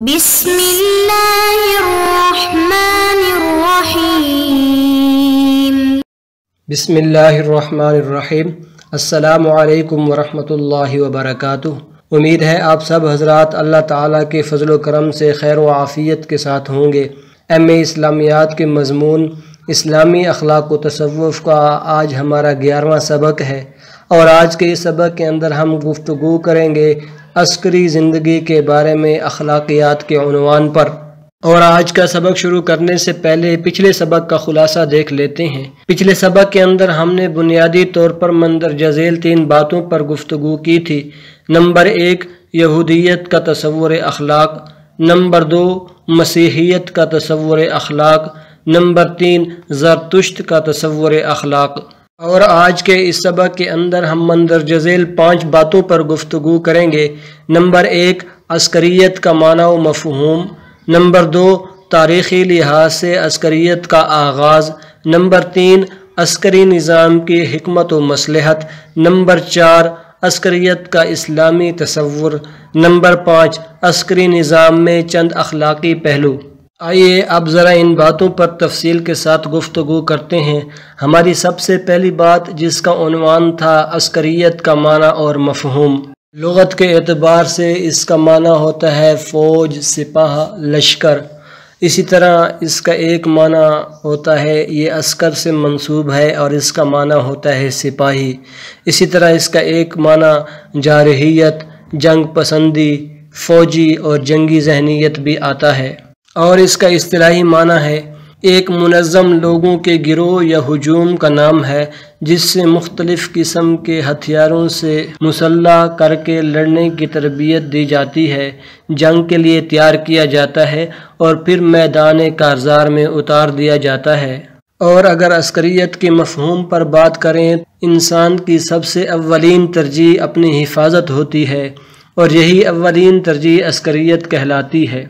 بسم اللہ الرحمن الرحیم بسم اللہ الرحمن الرحیم۔ السلام علیکم ورحمۃ اللہ وبرکاتہ۔ امید ہے آپ سب حضرات اللہ تعالیٰ کے فضل و کرم سے خیر و عافیت کے ساتھ ہوں گے۔ ایم اے اسلامیات کے مضمون اسلامی اخلاق و تصوف کا آج ہمارا 11واں سبق ہے، اور آج کے اس سبق کے اندر ہم گفتگو کریں گے عسکری زندگی کے بارے میں اخلاقیات کے عنوان پر۔ اور آج کا سبق شروع کرنے سے پہلے پچھلے سبق کا خلاصہ دیکھ لیتے ہیں۔ پچھلے سبق کے اندر ہم نے بنیادی طور پر مندرجہ ذیل 3 باتوں پر گفتگو کی تھی۔ نمبر 1 یہودیت کا تصور اخلاق، نمبر 2 مسیحیت کا تصور اخلاق، نمبر 3 زرتشت کا تصور اخلاق۔ اور آج کے اس سبق کے اندر ہم مندرجہ ذیل 5 باتوں پر گفتگو کریں گے۔ نمبر 1 عسکریت کا معنی و مفہوم، نمبر 2 تاریخی لحاظ سے عسکریت کا آغاز، نمبر 3 عسکری نظام کی حکمت و مصلحت، نمبر 4 عسکریت کا اسلامی تصور، نمبر 5 عسکری نظام میں چند اخلاقی پہلو۔ آئیے اب ذرا ان باتوں پر تفصیل کے ساتھ گفتگو کرتے ہیں۔ ہماری سب سے پہلی بات جس کا عنوان تھا عسکریت کا معنی اور مفہوم۔ لغت کے اعتبار سے اس کا معنی ہوتا ہے فوج، سپاہ، لشکر۔ اسی طرح اس کا ایک معنی ہوتا ہے یہ عسکر سے منسوب ہے اور اس کا معنی ہوتا ہے سپاہی۔ اسی طرح اس کا ایک معنی جارحیت، جنگ پسندی، فوجی اور جنگی ذہنیت بھی آتا ہے۔ اور اس کا اصطلاحی معنی ہے ایک منظم لوگوں کے گروہ یا ہجوم کا نام ہے جس سے مختلف قسم کے ہتھیاروں سے مسلح کر کے لڑنے کی تربیت دی جاتی ہے، جنگ کے لیے تیار کیا جاتا ہے اور پھر میدان کارزار میں اتار دیا جاتا ہے۔ اور اگر عسکریت کے مفہوم پر بات کریں، انسان کی سب سے اولین ترجیح اپنی حفاظت ہوتی ہے، اور یہی اولین ترجیح عسکریت کہلاتی ہے۔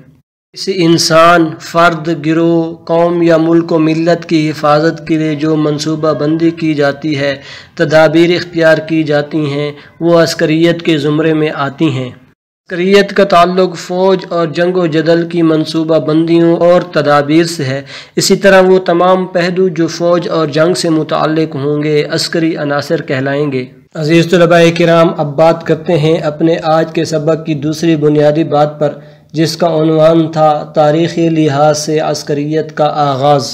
کسی انسان، فرد، گروہ، قوم یا ملک و ملت کی حفاظت کے لیے جو منصوبہ بندی کی جاتی ہے، تدابیر اختیار کی جاتی ہیں، وہ عسکریت کے زمرے میں آتی ہیں۔ عسکریت کا تعلق فوج اور جنگ و جدل کی منصوبہ بندیوں اور تدابیر سے ہے۔ اسی طرح وہ تمام پہلو جو فوج اور جنگ سے متعلق ہوں گے عسکری عناصر کہلائیں گے۔ عزیز طلباء کرام، اب بات کرتے ہیں اپنے آج کے سبق کی دوسری بنیادی بات پر جس کا عنوان تھا تاریخی لحاظ سے عسکریت کا آغاز۔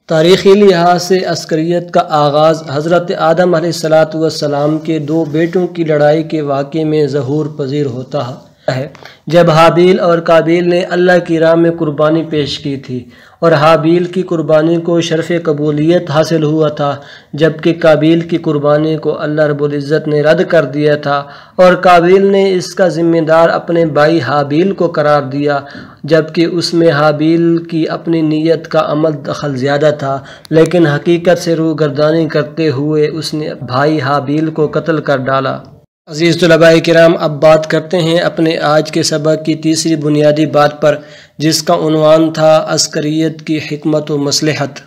تاریخی لحاظ سے عسکریت کا آغاز حضرت آدم علیہ السلام کے 2 بیٹوں کی لڑائی کے واقعے میں ظہور پذیر ہوتا ہے، جب حابیل اور قابیل نے اللہ کی راہ میں قربانی پیش کی تھی، اور حابیل کی قربانی کو شرف قبولیت حاصل ہوا تھا، جبکہ قابیل کی قربانی کو اللہ رب العزت نے رد کر دیا تھا، اور قابیل نے اس کا ذمہ دار اپنے بھائی حابیل کو قرار دیا، جبکہ اس میں حابیل کی اپنی نیت کا عمل دخل زیادہ تھا، لیکن حقیقت سے روگردانی کرتے ہوئے اس نے بھائی حابیل کو قتل کر ڈالا۔ عزیز طلباء کرام، اب بات کرتے ہیں اپنے آج کے سبق کی تیسری بنیادی بات پر جس کا عنوان تھا عسکریت کی حکمت و مصلحت۔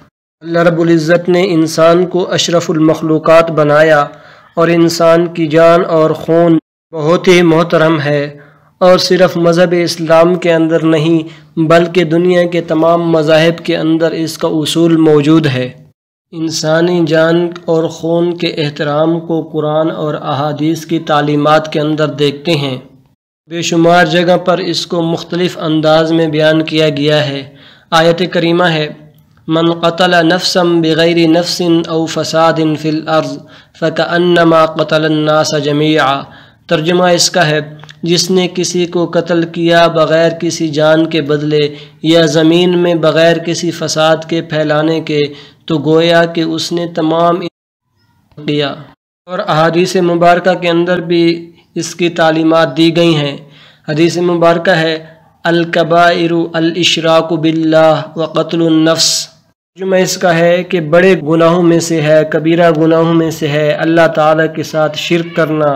اللہ رب العزت نے انسان کو اشرف المخلوقات بنایا، اور انسان کی جان اور خون بہت ہی محترم ہے، اور صرف مذہب اسلام کے اندر نہیں بلکہ دنیا کے تمام مذاہب کے اندر اس کا اصول موجود ہے۔ انسانی جان اور خون کے احترام کو قرآن اور احادیث کی تعلیمات کے اندر دیکھتے ہیں۔ بے شمار جگہ پر اس کو مختلف انداز میں بیان کیا گیا ہے۔ آیت کریمہ ہے من قتل نفسا بغیر نفس او فساد فی الارض فکأنما قتل الناس جمیعا۔ ترجمہ اس کا ہے جس نے کسی کو قتل کیا بغیر کسی جان کے بدلے یا زمین میں بغیر کسی فساد کے پھیلانے کے، تو گویا کہ اس نے تمام کیا۔ اور احادیث مبارکہ کے اندر بھی اس کی تعلیمات دی گئی ہیں۔ حدیث مبارکہ ہے الکبائر الاشراک باللہ وقتل النفس۔ ترجمہ اس کا ہے کہ بڑے گناہوں میں سے ہے، کبیرہ گناہوں میں سے ہے اللہ تعالیٰ کے ساتھ شرک کرنا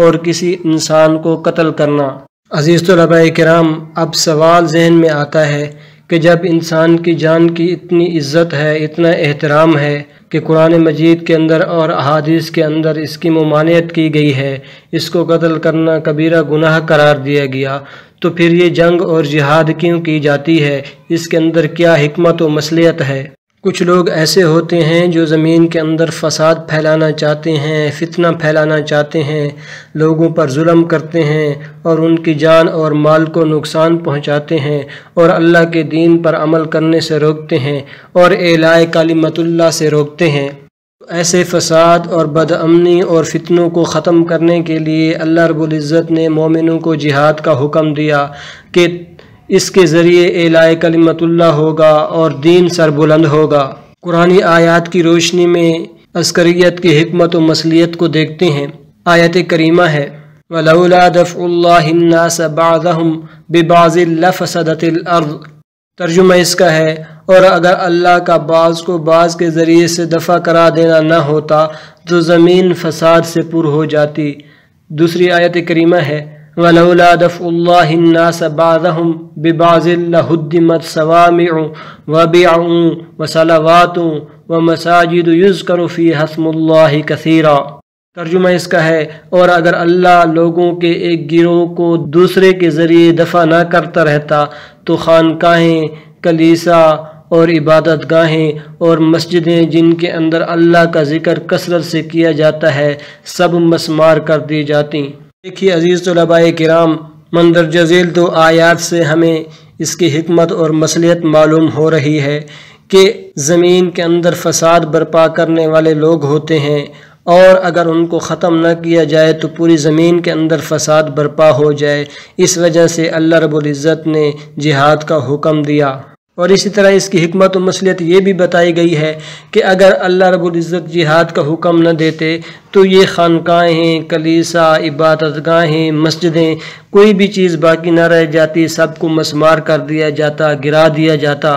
اور کسی انسان کو قتل کرنا۔ عزیز طلباء کرام، اب سوال ذہن میں آتا ہے کہ جب انسان کی جان کی اتنی عزت ہے، اتنا احترام ہے کہ کہ قرآن مجید کے اندر اور احادیث کے اندر اس کی ممانعت کی گئی ہے، اس کو قتل کرنا کبیرہ گناہ قرار دیا گیا، تو پھر یہ جنگ اور جہاد کیوں کی جاتی ہے؟ اس کے اندر کیا حکمت و مصلحت ہے؟ کچھ لوگ ایسے ہوتے ہیں جو زمین کے اندر فساد پھیلانا چاہتے ہیں، فتنہ پھیلانا چاہتے ہیں، لوگوں پر ظلم کرتے ہیں اور ان کی جان اور مال کو نقصان پہنچاتے ہیں اور اللہ کے دین پر عمل کرنے سے روکتے ہیں اور اعلاء کلمت اللہ سے روکتے ہیں۔ ایسے فساد اور بدامنی اور فتنوں کو ختم کرنے کے لیے اللہ رب العزت نے مومنوں کو جہاد کا حکم دیا کہ اس کے ذریعے اعلاء کلمت اللہ ہوگا اور دین سر بلند ہوگا۔ قرآنی آیات کی روشنی میں عسکریت کی حکمت و مصلحت کو دیکھتے ہیں۔ آیت کریمہ ہے وَلَوْلَا دَفْعُ اللَّهِ النَّاسَ بَعْضَهُمْ بِبَعْضٍ لَفَسَدَتِ الْأَرْضُ۔ ترجمہ اس کا ہے اور اگر اللہ کا بعض کو بعض کے ذریعے سے دفع کرا دینا نہ ہوتا تو زمین فساد سے پر ہو جاتی۔ دوسری آیت کریمہ ہے وَلَوْلَا دَفْعُ اللَّهِ النَّاسَ بَعْضَهُمْ بِبَعْضٍ لَهُدِّمَتْ صَوَامِعُ وَبِيَعٌ وَصَلَوَاتٌ وَمَسَاجِدُ يُذْكَرُ فِيهَا اسْمُ اللَّهِ كَثِيرًا۔ ترجمہ اس کا ہے اور اگر اللہ لوگوں کے ایک گروہ کو دوسرے کے ذریعے دفع نہ کرتا رہتا تو خانقاہیں، کلیسا اور عبادت گاہیں اور مسجدیں جن کے اندر اللہ کا ذکر کثرت سے کیا جاتا ہے سب مسمار کر دی جاتی۔ دیکھیے عزیز طلباء کرام، مندرجہ ذیل دو آیات سے ہمیں اس کی حکمت اور مصلحت معلوم ہو رہی ہے کہ زمین کے اندر فساد برپا کرنے والے لوگ ہوتے ہیں اور اگر ان کو ختم نہ کیا جائے تو پوری زمین کے اندر فساد برپا ہو جائے۔ اس وجہ سے اللہ رب العزت نے جہاد کا حکم دیا، اور اسی طرح اس کی حکمت و مصلحت یہ بھی بتائی گئی ہے کہ اگر اللہ رب العزت جہاد کا حکم نہ دیتے تو یہ خانقاہیں، کلیسا، عبادت گاہیں، مسجدیں، کوئی بھی چیز باقی نہ رہ جاتی، سب کو مسمار کر دیا جاتا، گرا دیا جاتا۔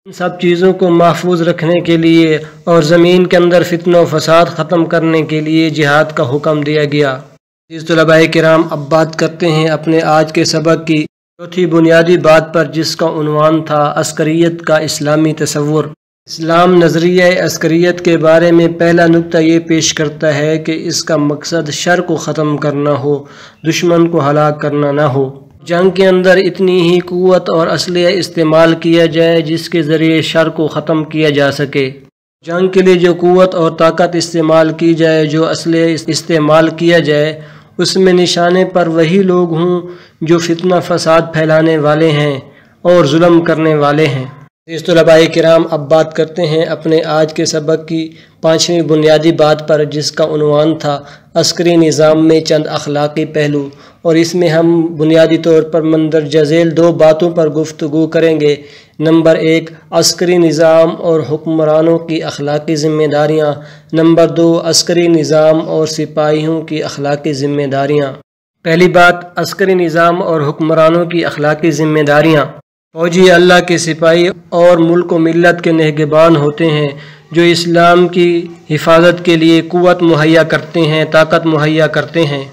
ان سب چیزوں کو محفوظ رکھنے کے لیے اور زمین کے اندر فتنہ و فساد ختم کرنے کے لیے جہاد کا حکم دیا گیا۔ عزیز طلباء کرام، اب بات کرتے ہیں اپنے آج کے سبق کی چوتھی بنیادی بات پر، جس کا عنوان تھا عسکریت کا اسلامی تصور۔ اسلام نظریہ عسکریت کے بارے میں پہلا نکتہ یہ پیش کرتا ہے کہ اس کا مقصد شر کو ختم کرنا ہو، دشمن کو ہلاک کرنا نہ ہو۔ جنگ کے اندر اتنی ہی قوت اور اسلحہ استعمال کیا جائے جس کے ذریعے شر کو ختم کیا جا سکے۔ جنگ کے لیے جو قوت اور طاقت استعمال کی جائے، جو اسلحہ استعمال کیا جائے، اس میں نشانے پر وہی لوگ ہوں جو فتنہ فساد پھیلانے والے ہیں اور ظلم کرنے والے ہیں۔ عزیز طلباء کرام، اب بات کرتے ہیں اپنے آج کے سبق کی پانچویں بنیادی بات پر، جس کا عنوان تھا عسکری نظام میں چند اخلاقی پہلو، اور اس میں ہم بنیادی طور پر مندرجہ ذیل دو باتوں پر گفتگو کریں گے۔ نمبر 1، عسکری نظام اور حکمرانوں کی اخلاقی ذمہ داریاں۔ نمبر 2، عسکری نظام اور سپاہیوں کی اخلاقی ذمہ داریاں۔ پہلی بات، عسکری نظام اور حکمرانوں کی اخلاقی ذمہ داریاں۔ فوجی اللہ کے سپاہی اور ملک و ملت کے نگہبان ہوتے ہیں جو اسلام کی حفاظت کے لیے قوت مہیا کرتے ہیں، طاقت مہیا کرتے ہیں،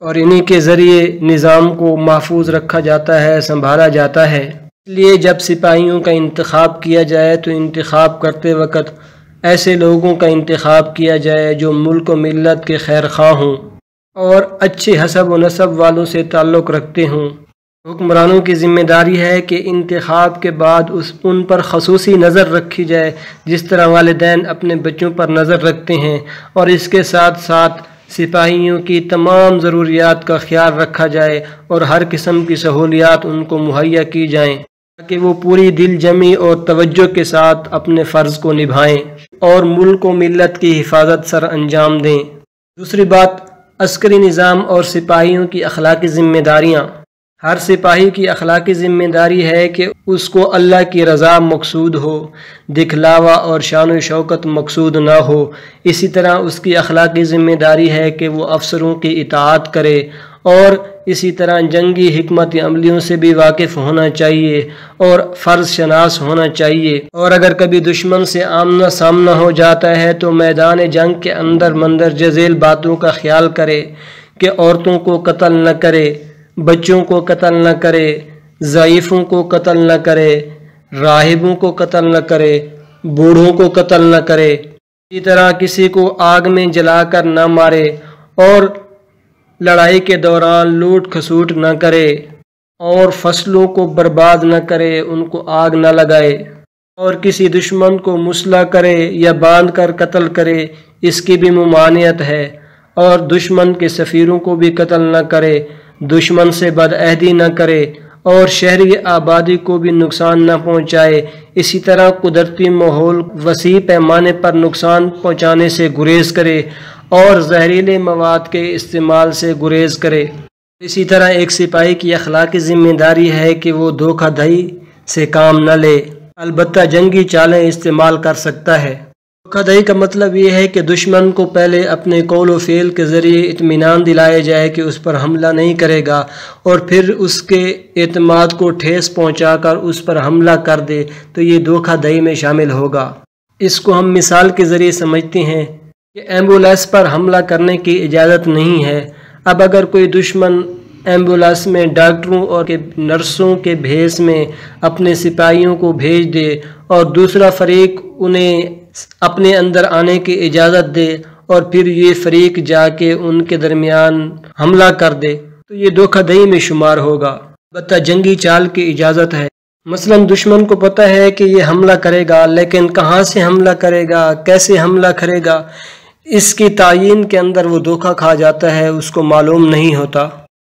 اور انہی کے ذریعے نظام کو محفوظ رکھا جاتا ہے، سنبھالا جاتا ہے۔ اس لیے جب سپاہیوں کا انتخاب کیا جائے تو انتخاب کرتے وقت ایسے لوگوں کا انتخاب کیا جائے جو ملک و ملت کے خیر خواہ ہوں اور اچھے حسب و نسب والوں سے تعلق رکھتے ہوں۔ حکمرانوں کی ذمہ داری ہے کہ انتخاب کے بعد ان پر خصوصی نظر رکھی جائے، جس طرح والدین اپنے بچوں پر نظر رکھتے ہیں، اور اس کے ساتھ ساتھ سپاہیوں کی تمام ضروریات کا خیال رکھا جائے اور ہر قسم کی سہولیات ان کو مہیا کی جائیں تاکہ وہ پوری دل جمی اور توجہ کے ساتھ اپنے فرض کو نبھائیں اور ملک و ملت کی حفاظت سر انجام دیں۔ دوسری بات، عسکری نظام اور سپاہیوں کی اخلاقی ذمہ داریاں۔ ہر سپاہی کی اخلاقی ذمہ داری ہے کہ اس کو اللہ کی رضا مقصود ہو، دکھلاوا اور شان و شوکت مقصود نہ ہو۔ اسی طرح اس کی اخلاقی ذمہ داری ہے کہ وہ افسروں کی اطاعت کرے، اور اسی طرح جنگی حکمت عملیوں سے بھی واقف ہونا چاہیے اور فرض شناس ہونا چاہیے، اور اگر کبھی دشمن سے آمنا سامنا ہو جاتا ہے تو میدان جنگ کے اندر مندرجہ ذیل باتوں کا خیال کرے کہ عورتوں کو قتل نہ کرے، بچوں کو قتل نہ کرے، ضعیفوں کو قتل نہ کرے، راہبوں کو قتل نہ کرے، بوڑھوں کو قتل نہ کرے۔ اسی طرح کسی کو آگ میں جلا کر نہ مارے اور لڑائی کے دوران لوٹ کھسوٹ نہ کرے اور فصلوں کو برباد نہ کرے، ان کو آگ نہ لگائے اور کسی دشمن کو مسلح کرے یا باندھ کر قتل کرے، اس کی بھی ممانعت ہے، اور دشمن کے سفیروں کو بھی قتل نہ کرے، دشمن سے بدعہدی نہ کرے اور شہری آبادی کو بھی نقصان نہ پہنچائے۔ اسی طرح قدرتی ماحول وسیع پیمانے پر نقصان پہنچانے سے گریز کرے اور زہریلے مواد کے استعمال سے گریز کرے۔ اسی طرح ایک سپاہی کی اخلاقی ذمہ داری ہے کہ وہ دھوکہ دہی سے کام نہ لے، البتہ جنگی چالیں استعمال کر سکتا ہے۔ دھوکہ دہی کا مطلب یہ ہے کہ دشمن کو پہلے اپنے قول و فعل کے ذریعے اطمینان دلایا جائے کہ اس پر حملہ نہیں کرے گا، اور پھر اس کے اعتماد کو ٹھیس پہنچا کر اس پر حملہ کر دے تو یہ دھوکہ دہی میں شامل ہوگا۔ اس کو ہم مثال کے ذریعے سمجھتے ہیں کہ ایمبولینس پر حملہ کرنے کی اجازت نہیں ہے۔ اب اگر کوئی دشمن ایمبولینس میں ڈاکٹروں اور نرسوں کے بھیس میں اپنے سپاہیوں کو بھیج دے اور دوسرا فریق انہیں اپنے اندر آنے کی اجازت دے اور پھر یہ فریق جا کے ان کے درمیان حملہ کر دے تو یہ دھوکہ دہی میں شمار ہوگا، البتہ جنگی چال کی اجازت ہے۔ مثلا دشمن کو پتہ ہے کہ یہ حملہ کرے گا، لیکن کہاں سے حملہ کرے گا، کیسے حملہ کرے گا، اس کی تعیین کے اندر وہ دھوکہ کھا جاتا ہے، اس کو معلوم نہیں ہوتا،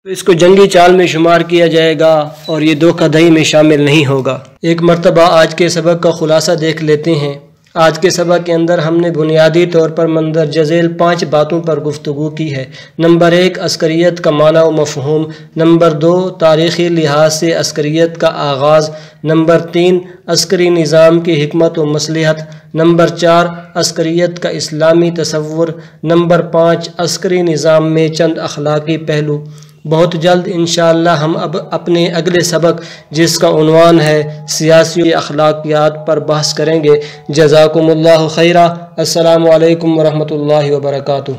تو اس کو جنگی چال میں شمار کیا جائے گا اور یہ دھوکہ دہی میں شامل نہیں ہوگا۔ ایک مرتبہ آج کے سبق کا خلاصہ دیکھ لیتے ہیں۔ آج کے سبق کے اندر ہم نے بنیادی طور پر مندرجہ ذیل 5 باتوں پر گفتگو کی ہے۔ نمبر 1 عسکریت کا معنی و مفہوم، نمبر 2 تاریخی لحاظ سے عسکریت کا آغاز، نمبر 3 عسکری نظام کی حکمت و مصلحت، نمبر 4 عسکریت کا اسلامی تصور، نمبر 5 عسکری نظام میں چند اخلاقی پہلو۔ بہت جلد انشاءاللہ ہم اب اپنے اگلے سبق جس کا عنوان ہے سیاسی اخلاقیات پر بحث کریں گے۔ جزاکم اللہ خیرہ۔ السلام علیکم ورحمۃ اللہ وبرکاتہ۔